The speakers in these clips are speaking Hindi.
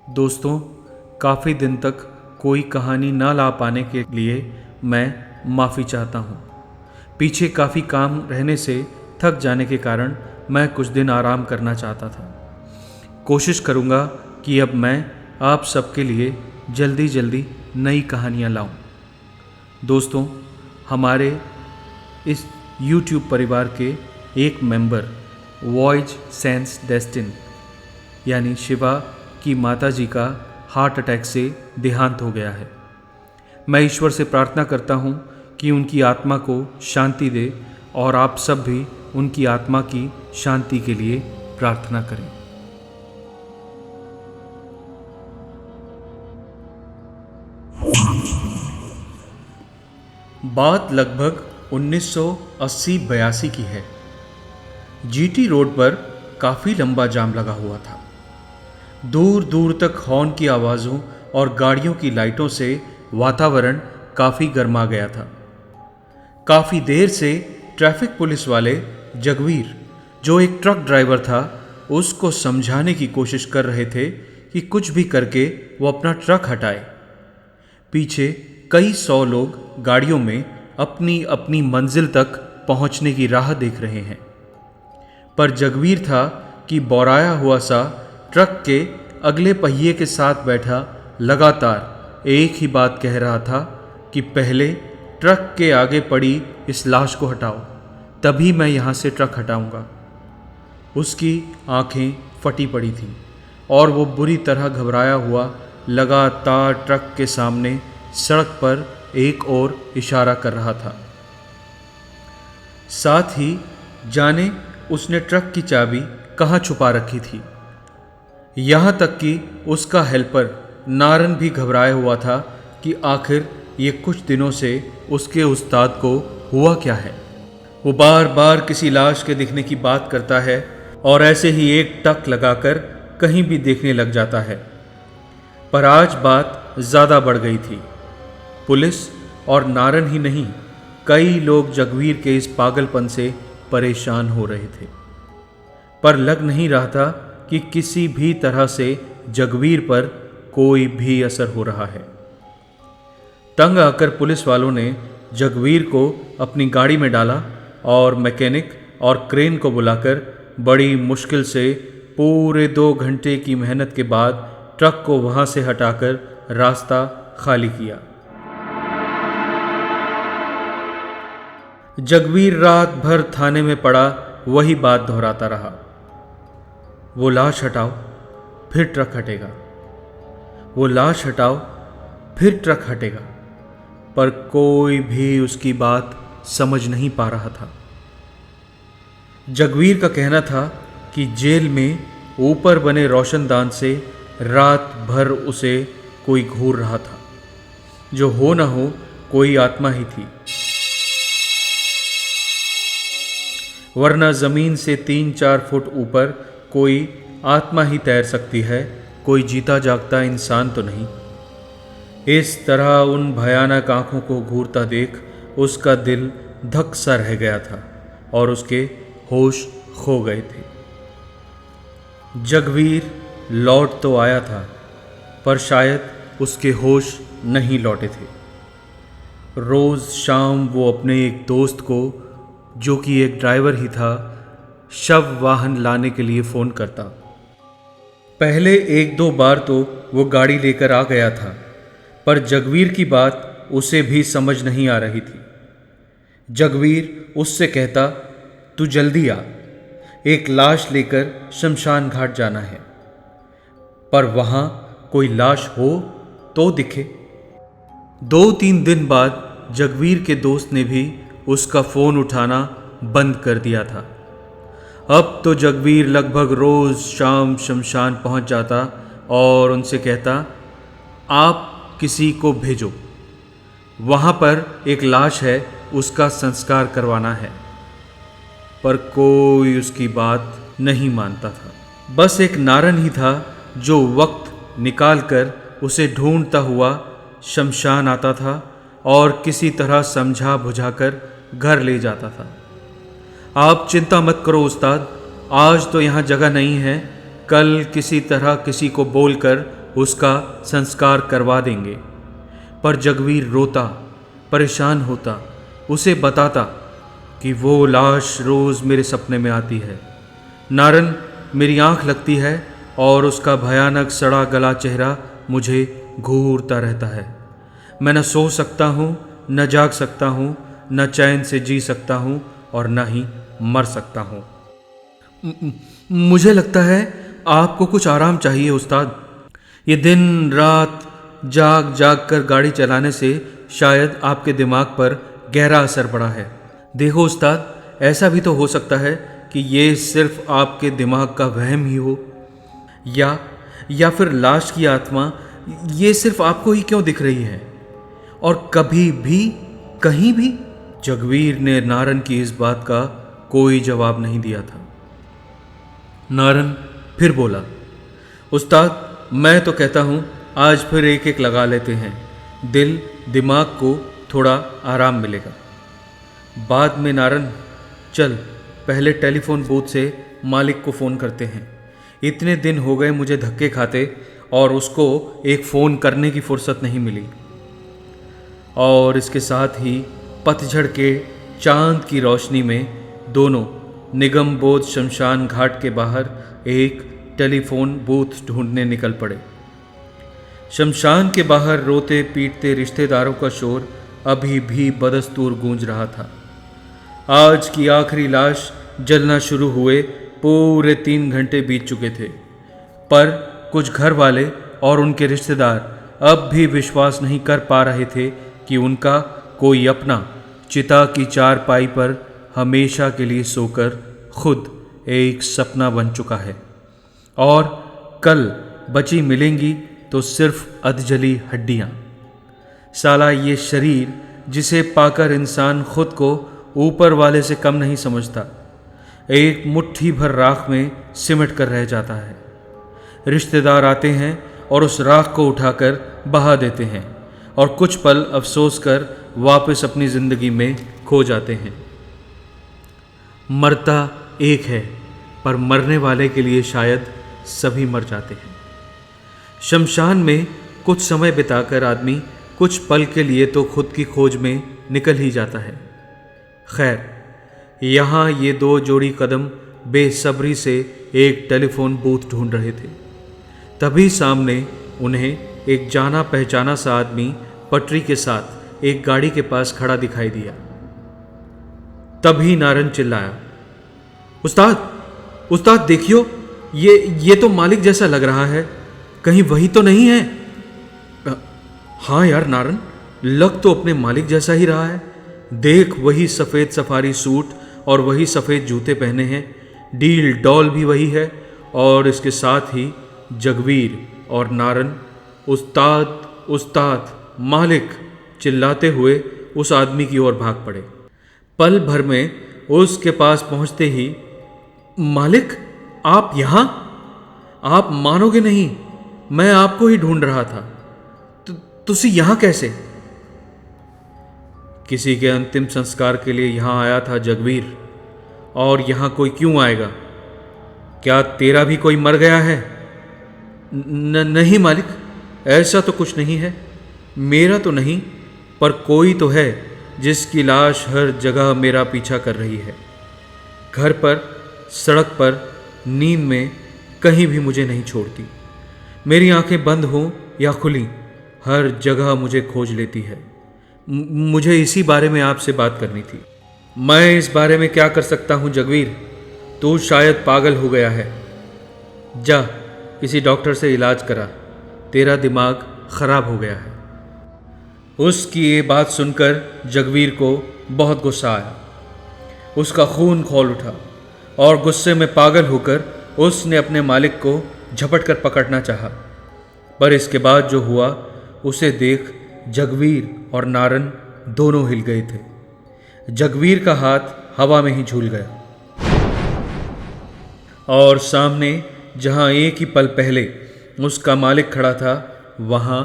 दोस्तों, काफ़ी दिन तक कोई कहानी ना ला पाने के लिए मैं माफ़ी चाहता हूँ। पीछे काफ़ी काम रहने से थक जाने के कारण मैं कुछ दिन आराम करना चाहता था। कोशिश करूँगा कि अब मैं आप सबके लिए जल्दी जल्दी नई कहानियाँ लाऊं। दोस्तों, हमारे इस YouTube परिवार के एक मेंबर वॉयज सेंस डेस्टिन यानी शिवा की माताजी का हार्ट अटैक से देहांत हो गया है। मैं ईश्वर से प्रार्थना करता हूँ कि उनकी आत्मा को शांति दे और आप सब भी उनकी आत्मा की शांति के लिए प्रार्थना करें। बात लगभग 1980-82 की है। जीटी रोड पर काफ़ी लंबा जाम लगा हुआ था। दूर दूर तक हॉर्न की आवाज़ों और गाड़ियों की लाइटों से वातावरण काफ़ी गर्मा गया था। काफ़ी देर से ट्रैफिक पुलिस वाले जगवीर, जो एक ट्रक ड्राइवर था, उसको समझाने की कोशिश कर रहे थे कि कुछ भी करके वो अपना ट्रक हटाए। पीछे कई 100 लोग गाड़ियों में अपनी अपनी मंजिल तक पहुंचने की राह देख रहे हैं, पर जगवीर था कि बौराया हुआ सा ट्रक के अगले पहिए के साथ बैठा लगातार एक ही बात कह रहा था कि पहले ट्रक के आगे पड़ी इस लाश को हटाओ, तभी मैं यहाँ से ट्रक हटाऊंगा। उसकी आंखें फटी पड़ी थीं और वो बुरी तरह घबराया हुआ लगातार ट्रक के सामने सड़क पर एक और इशारा कर रहा था। साथ ही जाने उसने ट्रक की चाबी कहाँ छुपा रखी थी। यहाँ तक कि उसका हेल्पर नारन भी घबराया हुआ था कि आखिर ये कुछ दिनों से उसके उस्ताद को हुआ क्या है। वो बार बार किसी लाश के दिखने की बात करता है और ऐसे ही एक टक लगाकर कहीं भी देखने लग जाता है। पर आज बात ज़्यादा बढ़ गई थी। पुलिस और नारन ही नहीं, कई लोग जगवीर के इस पागलपन से परेशान हो रहे थे, पर लग नहीं रहा था कि किसी भी तरह से जगवीर पर कोई भी असर हो रहा है। तंग आकर पुलिस वालों ने जगवीर को अपनी गाड़ी में डाला और मैकेनिक और क्रेन को बुलाकर बड़ी मुश्किल से पूरे 2 घंटे की मेहनत के बाद ट्रक को वहां से हटाकर रास्ता खाली किया। जगवीर रात भर थाने में पड़ा वही बात दोहराता रहा, वो लाश हटाओ फिर ट्रक हटेगा, वो लाश हटाओ फिर ट्रक हटेगा, पर कोई भी उसकी बात समझ नहीं पा रहा था। जगवीर का कहना था कि जेल में ऊपर बने रोशनदान से रात भर उसे कोई घूर रहा था, जो हो ना हो कोई आत्मा ही थी, वरना जमीन से 3-4 फुट ऊपर कोई आत्मा ही तैर सकती है, कोई जीता जागता इंसान तो नहीं। इस तरह उन भयानक आंखों को घूरता देख उसका दिल धक सा रह गया था और उसके होश खो गए थे। जगवीर लौट तो आया था, पर शायद उसके होश नहीं लौटे थे। रोज़ शाम वो अपने एक दोस्त को, जो कि एक ड्राइवर ही था, शव वाहन लाने के लिए फ़ोन करता। पहले 1-2 बार तो वो गाड़ी लेकर आ गया था, पर जगवीर की बात उसे भी समझ नहीं आ रही थी। जगवीर उससे कहता, तू जल्दी आ, एक लाश लेकर शमशान घाट जाना है, पर वहाँ कोई लाश हो तो दिखे। 2-3 दिन बाद जगवीर के दोस्त ने भी उसका फ़ोन उठाना बंद कर दिया था। अब तो जगवीर लगभग रोज़ शाम शमशान पहुंच जाता और उनसे कहता, आप किसी को भेजो, वहाँ पर एक लाश है, उसका संस्कार करवाना है। पर कोई उसकी बात नहीं मानता था। बस एक नारन ही था जो वक्त निकाल कर उसे ढूंढता हुआ शमशान आता था और किसी तरह समझा बुझाकर घर ले जाता था। आप चिंता मत करो उस्ताद, आज तो यहाँ जगह नहीं है, कल किसी तरह किसी को बोलकर उसका संस्कार करवा देंगे। पर जगवीर रोता, परेशान होता, उसे बताता कि वो लाश रोज़ मेरे सपने में आती है। नारन मेरी आंख लगती है और उसका भयानक सड़ा गला चेहरा मुझे घूरता रहता है। मैं न सो सकता हूँ, न जाग सकता हूँ, न चैन से जी सकता हूँ और न ही मर सकता हूँ। मुझे लगता है आपको कुछ आराम चाहिए उस्ताद। ये दिन रात जाग जाग कर गाड़ी चलाने से शायद आपके दिमाग पर गहरा असर पड़ा है। देखो उस्ताद, ऐसा भी तो हो सकता है कि ये सिर्फ आपके दिमाग का वहम ही हो, या फिर लाश की आत्मा ये सिर्फ आपको ही क्यों दिख रही है और कभी भी कहीं भी। जगवीर ने नारन की इस बात का कोई जवाब नहीं दिया था। नारन फिर बोला, उस्ताद मैं तो कहता हूँ आज फिर एक एक लगा लेते हैं, दिल दिमाग को थोड़ा आराम मिलेगा। बाद में नारन, चल पहले टेलीफोन बूथ से मालिक को फ़ोन करते हैं। इतने दिन हो गए मुझे धक्के खाते और उसको एक फ़ोन करने की फुर्सत नहीं मिली। और इसके साथ ही पतझड़ के चांद की रोशनी में दोनों निगम बोध शमशान घाट के बाहर एक टेलीफोन बूथ ढूंढने निकल पड़े। शमशान के बाहर रोते पीटते रिश्तेदारों का शोर अभी भी बदस्तूर गूंज रहा था। आज की आखिरी लाश जलना शुरू हुए पूरे 3 घंटे बीत चुके थे, पर कुछ घर वाले और उनके रिश्तेदार अब भी विश्वास नहीं कर पा रहे थे कि उनका कोई अपना चिता की चारपाई पर हमेशा के लिए सोकर खुद एक सपना बन चुका है और कल बची मिलेंगी तो सिर्फ अधजली हड्डियाँ। साला ये शरीर जिसे पाकर इंसान खुद को ऊपर वाले से कम नहीं समझता, एक मुट्ठी भर राख में सिमट कर रह जाता है। रिश्तेदार आते हैं और उस राख को उठाकर बहा देते हैं और कुछ पल अफसोस कर वापस अपनी ज़िंदगी में खो जाते हैं। मरता एक है, पर मरने वाले के लिए शायद सभी मर जाते हैं। शमशान में कुछ समय बिताकर आदमी कुछ पल के लिए तो खुद की खोज में निकल ही जाता है। खैर, यहाँ ये 2 जोड़ी कदम बेसब्री से एक टेलीफोन बूथ ढूंढ रहे थे। तभी सामने उन्हें एक जाना पहचाना सा आदमी पटरी के साथ एक गाड़ी के पास खड़ा दिखाई दिया। तभी नारन चिल्लाया, उस्ताद उस्ताद देखियो, ये तो मालिक जैसा लग रहा है, कहीं वही तो नहीं है? हाँ यार नारन, लग तो अपने मालिक जैसा ही रहा है। देख, वही सफ़ेद सफारी सूट और वही सफ़ेद जूते पहने हैं, डील डॉल भी वही है और इसके साथ ही जगवीर और नारन उस्ताद उस्ताद मालिक चिल्लाते हुए उस आदमी की ओर भाग पड़े। पल भर में उसके पास पहुंचते ही, मालिक आप यहाँ? आप मानोगे नहीं, मैं आपको ही ढूंढ रहा था। तुसी यहाँ कैसे? किसी के अंतिम संस्कार के लिए यहाँ आया था जगवीर, और यहाँ कोई क्यों आएगा? क्या तेरा भी कोई मर गया है? नहीं मालिक, ऐसा तो कुछ नहीं है। मेरा तो नहीं, पर कोई तो है जिसकी लाश हर जगह मेरा पीछा कर रही है। घर पर, सड़क पर, नींद में, कहीं भी मुझे नहीं छोड़ती। मेरी आंखें बंद हों या खुली, हर जगह मुझे खोज लेती है। मुझे इसी बारे में आपसे बात करनी थी। मैं इस बारे में क्या कर सकता हूँ जगवीर? तू शायद पागल हो गया है। जा किसी डॉक्टर से इलाज करा, तेरा दिमाग खराब हो गया है। उसकी ये बात सुनकर जगवीर को बहुत गुस्सा आया। उसका खून खौल उठा और गुस्से में पागल होकर उसने अपने मालिक को झपट कर पकड़ना चाहा, पर इसके बाद जो हुआ उसे देख जगवीर और नारन दोनों हिल गए थे। जगवीर का हाथ हवा में ही झूल गया और सामने जहां एक ही पल पहले उसका मालिक खड़ा था, वहां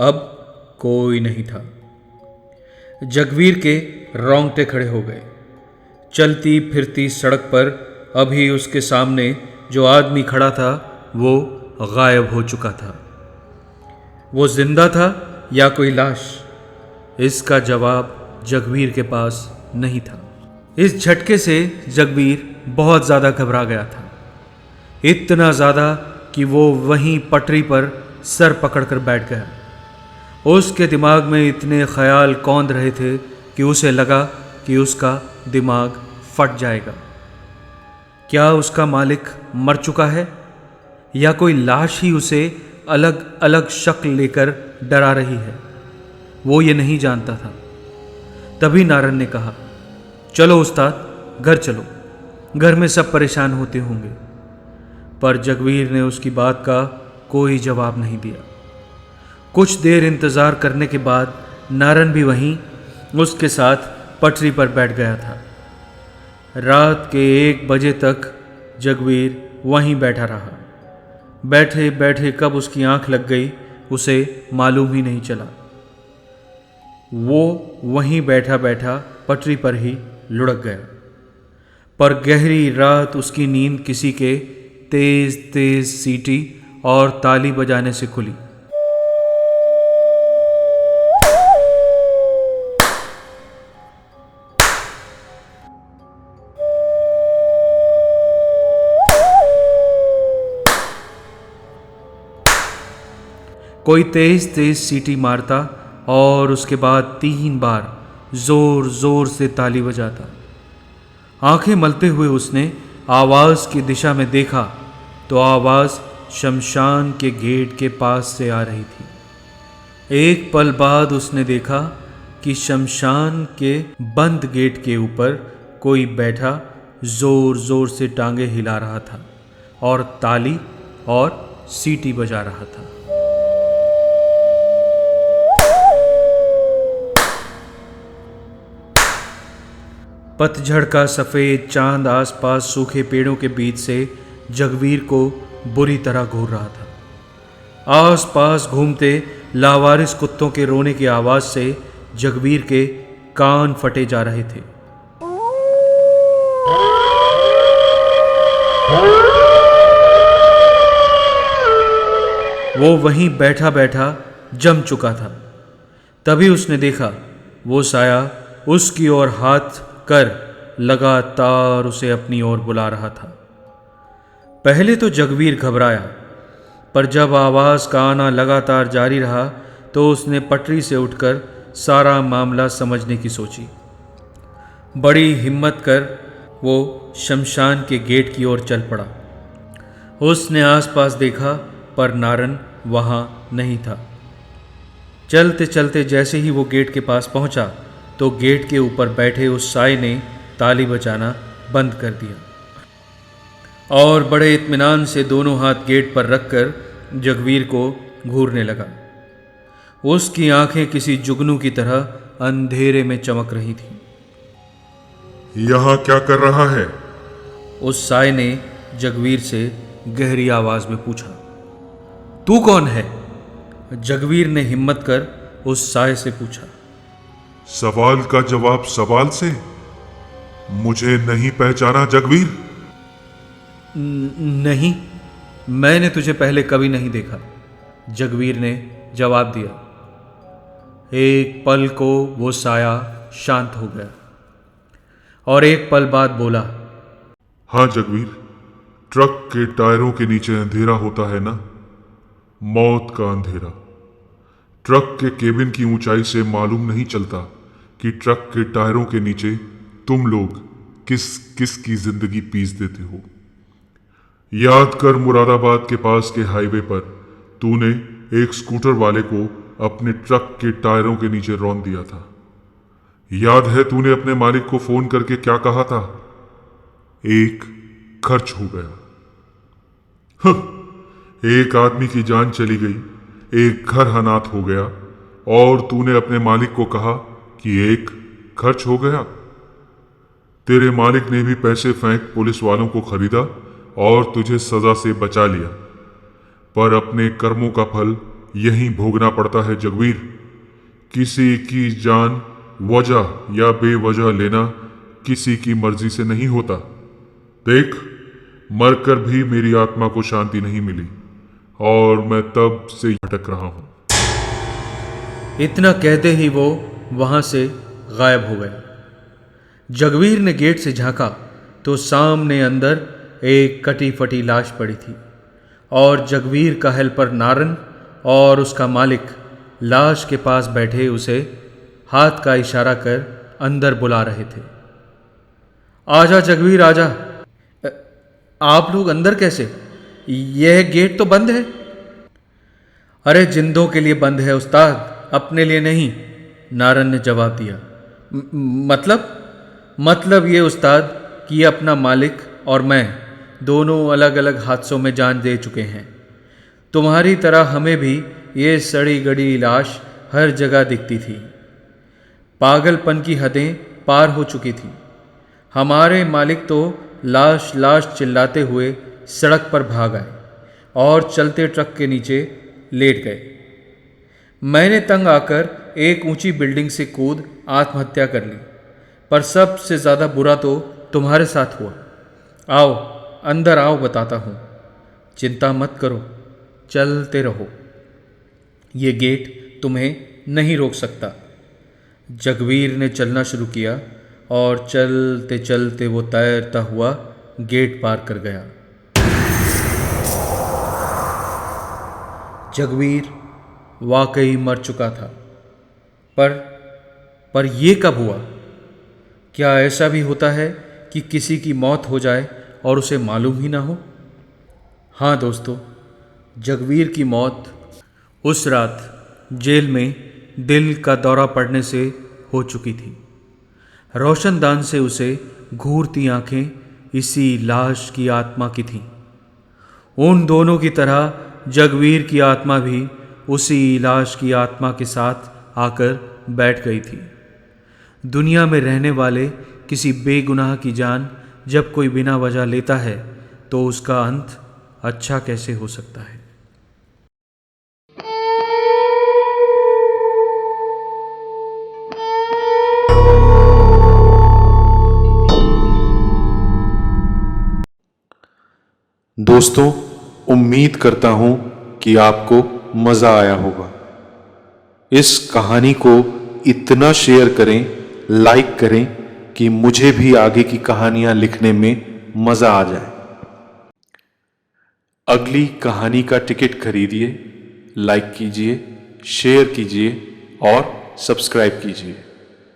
अब कोई नहीं था। जगवीर के रोंगटे खड़े हो गए। चलती फिरती सड़क पर अभी उसके सामने जो आदमी खड़ा था वो गायब हो चुका था। वो जिंदा था या कोई लाश? इसका जवाब जगवीर के पास नहीं था। इस झटके से जगवीर बहुत ज़्यादा घबरा गया था, इतना ज़्यादा कि वो वहीं पटरी पर सर पकड़कर बैठ गया। उसके दिमाग में इतने ख्याल कौंध रहे थे कि उसे लगा कि उसका दिमाग फट जाएगा। क्या उसका मालिक मर चुका है या कोई लाश ही उसे अलग अलग शक्ल लेकर डरा रही है? वो ये नहीं जानता था। तभी नारन ने कहा, चलो उस्ताद, घर चलो, घर में सब परेशान होते होंगे। पर जगवीर ने उसकी बात का कोई जवाब नहीं दिया। कुछ देर इंतज़ार करने के बाद नारन भी वहीं उसके साथ पटरी पर बैठ गया था। रात के 1 बजे तक जगवीर वहीं बैठा रहा। बैठे बैठे कब उसकी आंख लग गई उसे मालूम ही नहीं चला। वो वहीं बैठा बैठा पटरी पर ही लुढ़क गया। पर गहरी रात उसकी नींद किसी के तेज तेज सीटी और ताली बजाने से खुली। कोई तेज तेज सीटी मारता और उसके बाद 3 बार जोर जोर से ताली बजाता। आंखें मलते हुए उसने आवाज़ की दिशा में देखा तो आवाज़ शमशान के गेट के पास से आ रही थी। एक पल बाद उसने देखा कि शमशान के बंद गेट के ऊपर कोई बैठा जोर जोर से टांगे हिला रहा था और ताली और सीटी बजा रहा था। पतझड़ का सफ़ेद चांद आसपास सूखे पेड़ों के बीच से जगवीर को बुरी तरह घूर रहा था। आसपास घूमते लावारिस कुत्तों के रोने की आवाज़ से जगवीर के कान फटे जा रहे थे। वो वहीं बैठा बैठा जम चुका था। तभी उसने देखा वो साया उसकी ओर हाथ कर लगातार उसे अपनी ओर बुला रहा था। पहले तो जगवीर घबराया, पर जब आवाज़ का आना लगातार जारी रहा तो उसने पटरी से उठकर सारा मामला समझने की सोची। बड़ी हिम्मत कर वो शमशान के गेट की ओर चल पड़ा। उसने आसपास देखा पर नारन वहाँ नहीं था। चलते चलते जैसे ही वो गेट के पास पहुँचा तो गेट के ऊपर बैठे उस साए ने ताली बजाना बंद कर दिया और बड़े इत्मीनान से दोनों हाथ गेट पर रखकर जगवीर को घूरने लगा। उसकी आंखें किसी जुगनू की तरह अंधेरे में चमक रही थीं। यहां क्या कर रहा है? उस साए ने जगवीर से गहरी आवाज में पूछा। तू कौन है? जगवीर ने हिम्मत कर उस साए से पूछा। सवाल का जवाब सवाल से। मुझे नहीं पहचाना जगवीर? नहीं, मैंने तुझे पहले कभी नहीं देखा, जगवीर ने जवाब दिया। एक पल को वो साया शांत हो गया और एक पल बाद बोला, हाँ जगवीर, ट्रक के टायरों के नीचे अंधेरा होता है ना, मौत का अंधेरा। ट्रक के केबिन की ऊंचाई से मालूम नहीं चलता कि ट्रक के टायरों के नीचे तुम लोग किस किस की जिंदगी पीस देते हो। याद कर मुरादाबाद के पास के हाईवे पर तूने एक स्कूटर वाले को अपने ट्रक के टायरों के नीचे रौंद दिया था। याद है तूने अपने मालिक को फोन करके क्या कहा था? एक खर्च हो गया। एक आदमी की जान चली गई, एक घर अनाथ हो गया और तूने अपने मालिक को कहा कि एक खर्च हो गया। तेरे मालिक ने भी पैसे फेंक पुलिस वालों को खरीदा और तुझे सजा से बचा लिया, पर अपने कर्मों का फल यहीं भोगना पड़ता है जगवीर। किसी की जान वजह या बेवजह लेना किसी की मर्जी से नहीं होता। देख, मरकर भी मेरी आत्मा को शांति नहीं मिली और मैं तब से भटक रहा हूं। इतना कहते ही वो वहां से गायब हो गया। जगवीर ने गेट से झांका तो सामने अंदर एक कटी फटी लाश पड़ी थी और जगवीर का हेल्पर नारन और उसका मालिक लाश के पास बैठे उसे हाथ का इशारा कर अंदर बुला रहे थे। आजा जगवीर आजा। आप लोग अंदर कैसे? यह गेट तो बंद है। अरे जिंदों के लिए बंद है उस्ताद, अपने लिए नहीं, नारन ने जवाब दिया। मतलब ये उस्ताद कि अपना मालिक और मैं दोनों अलग अलग हादसों में जान दे चुके हैं। तुम्हारी तरह हमें भी ये सड़ी गड़ी लाश हर जगह दिखती थी। पागलपन की हदें पार हो चुकी थी। हमारे मालिक तो लाश लाश चिल्लाते हुए सड़क पर भाग आए और चलते ट्रक के नीचे लेट गए। मैंने तंग आकर एक ऊंची बिल्डिंग से कूद आत्महत्या कर ली, पर सबसे ज़्यादा बुरा तो तुम्हारे साथ हुआ। आओ अंदर आओ, बताता हूँ। चिंता मत करो, चलते रहो, ये गेट तुम्हें नहीं रोक सकता। जगवीर ने चलना शुरू किया और चलते चलते वो तैरता हुआ गेट पार कर गया। जगवीर वाकई मर चुका था, पर ये कब हुआ? क्या ऐसा भी होता है कि किसी की मौत हो जाए और उसे मालूम ही ना हो? हाँ दोस्तों, जगवीर की मौत उस रात जेल में दिल का दौरा पड़ने से हो चुकी थी। रोशनदान से उसे घूरती आंखें इसी लाश की आत्मा की थीं। उन दोनों की तरह जगवीर की आत्मा भी उसी लाश की आत्मा के साथ आकर बैठ गई थी। दुनिया में रहने वाले किसी बेगुनाह की जान जब कोई बिना वजह लेता है तो उसका अंत अच्छा कैसे हो सकता है। दोस्तों, उम्मीद करता हूं कि आपको मजा आया होगा। इस कहानी को इतना शेयर करें, लाइक करें कि मुझे भी आगे की कहानियां लिखने में मजा आ जाए। अगली कहानी का टिकट खरीदिए, लाइक कीजिए, शेयर कीजिए और सब्सक्राइब कीजिए।